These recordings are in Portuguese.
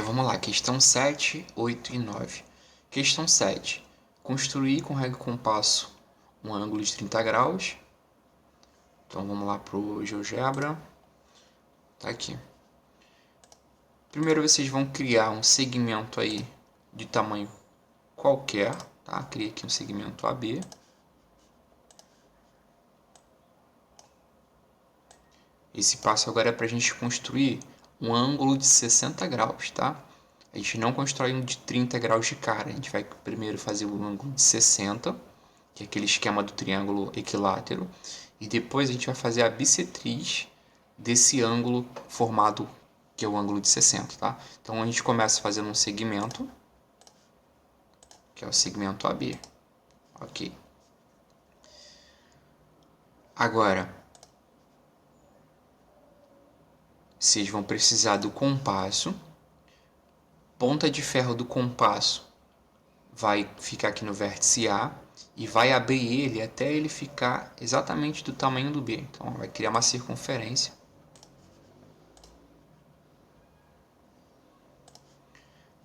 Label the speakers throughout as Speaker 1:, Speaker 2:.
Speaker 1: Vamos lá, questão 7, 8 e 9. Questão 7. Construir com régua e compasso um ângulo de 30 graus. Então vamos lá para o GeoGebra. Tá aqui. Primeiro vocês vão criar um segmento aí de tamanho qualquer. Tá? Cria aqui um segmento AB. Esse passo agora é para a gente construir um ângulo de 60 graus, tá? A gente não constrói um de 30 graus de cara. A gente vai primeiro fazer o ângulo de 60, que é aquele esquema do triângulo equilátero. E depois a gente vai fazer a bissetriz desse ângulo formado, que é o ângulo de 60, tá? Então a gente começa fazendo um segmento, que é o segmento AB. Ok. Agora, vocês vão precisar do compasso. Ponta de ferro do compasso vai ficar aqui no vértice A e vai abrir ele até ele ficar exatamente do tamanho do B. Então vai criar uma circunferência.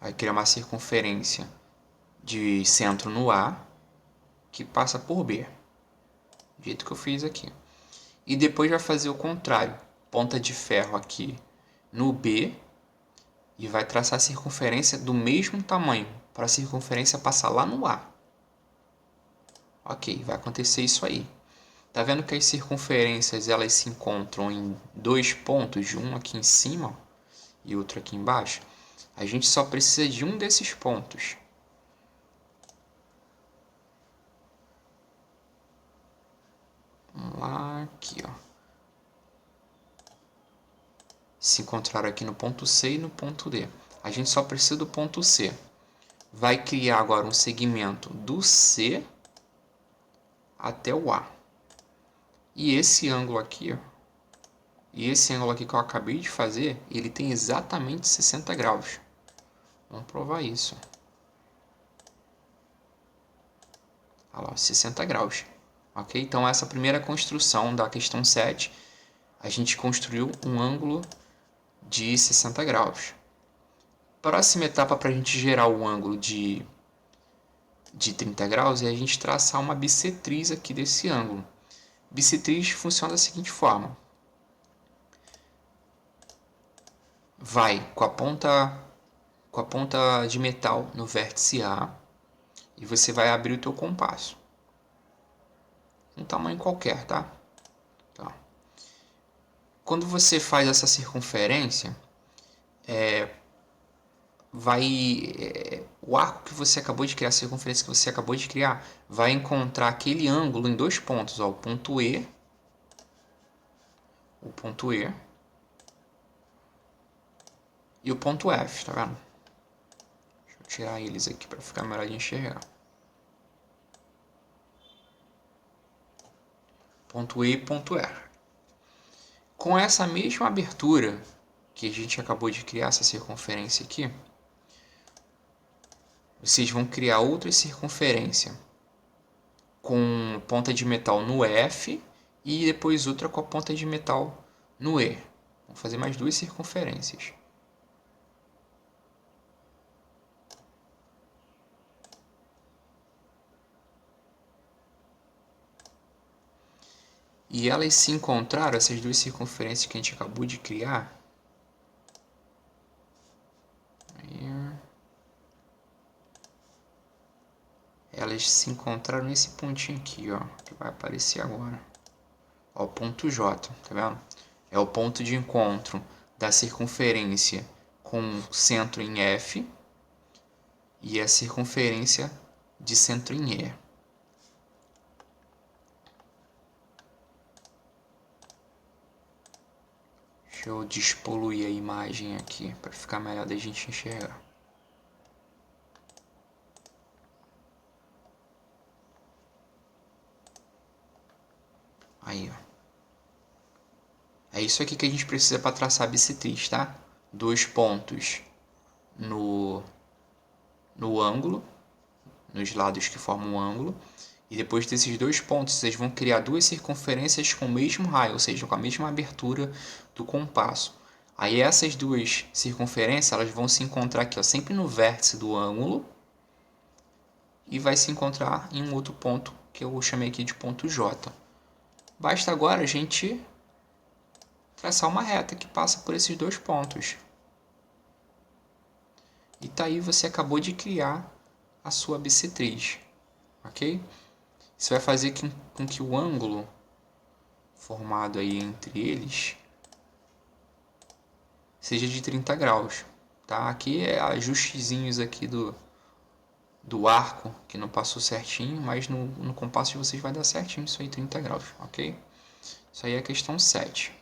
Speaker 1: Vai criar uma circunferência de centro no A que passa por B. Do jeito que eu fiz aqui. E depois vai fazer o contrário. Ponta de ferro aqui no B e vai traçar a circunferência do mesmo tamanho para a circunferência passar lá no A. Ok, vai acontecer isso aí. Tá vendo que as circunferências elas se encontram em dois pontos, um aqui em cima e outro aqui embaixo? A gente só precisa de um desses pontos. Vamos lá, aqui, ó. Se encontraram aqui no ponto C e no ponto D. A gente só precisa do ponto C. Vai criar agora um segmento do C até o A. E esse ângulo aqui, ó, e esse ângulo aqui que eu acabei de fazer, ele tem exatamente 60 graus. Vamos provar isso. Olha lá, 60 graus. Ok? Então, essa primeira construção da questão 7, a gente construiu um ângulo de 60 graus. Próxima etapa para a gente gerar o ângulo de 30 graus é a gente traçar uma bissetriz aqui desse ângulo. Bissetriz funciona da seguinte forma. Vai com a ponta de metal no vértice A e você vai abrir o teu compasso. Um tamanho qualquer, tá? Tá. Quando você faz essa circunferência, o arco que você acabou de criar, a circunferência que você acabou de criar, vai encontrar aquele ângulo em dois pontos, ó, o ponto E e o ponto F, tá vendo? Deixa eu tirar eles aqui para ficar melhor de enxergar. Ponto E e ponto F. Com essa mesma abertura que a gente acabou de criar, essa circunferência aqui, vocês vão criar outra circunferência com ponta de metal no F e depois outra com a ponta de metal no E. Vamos fazer mais duas circunferências. E elas se encontraram, essas duas circunferências que a gente acabou de criar. Elas se encontraram nesse pontinho aqui, ó, que vai aparecer agora. Ó, o ponto J, tá vendo? É o ponto de encontro da circunferência com centro em F e a circunferência de centro em E. Deixa eu despoluir a imagem aqui para ficar melhor da gente enxergar. Aí, ó. É isso aqui que a gente precisa para traçar a bissetriz, tá? Dois pontos no ângulo, nos lados que formam o ângulo. E depois desses dois pontos, vocês vão criar duas circunferências com o mesmo raio, ou seja, com a mesma abertura do compasso. Aí essas duas circunferências, elas vão se encontrar aqui, ó, sempre no vértice do ângulo, e vai se encontrar em um outro ponto que eu chamei aqui de ponto J. Basta agora a gente traçar uma reta que passa por esses dois pontos. E tá aí, você acabou de criar a sua bissetriz, ok? Isso vai fazer com que o ângulo formado aí entre eles seja de 30 graus, tá? Aqui é ajustezinhos aqui do arco, que não passou certinho, mas no compasso de vocês vai dar certinho isso aí, 30 graus, ok? Isso aí é a questão 7.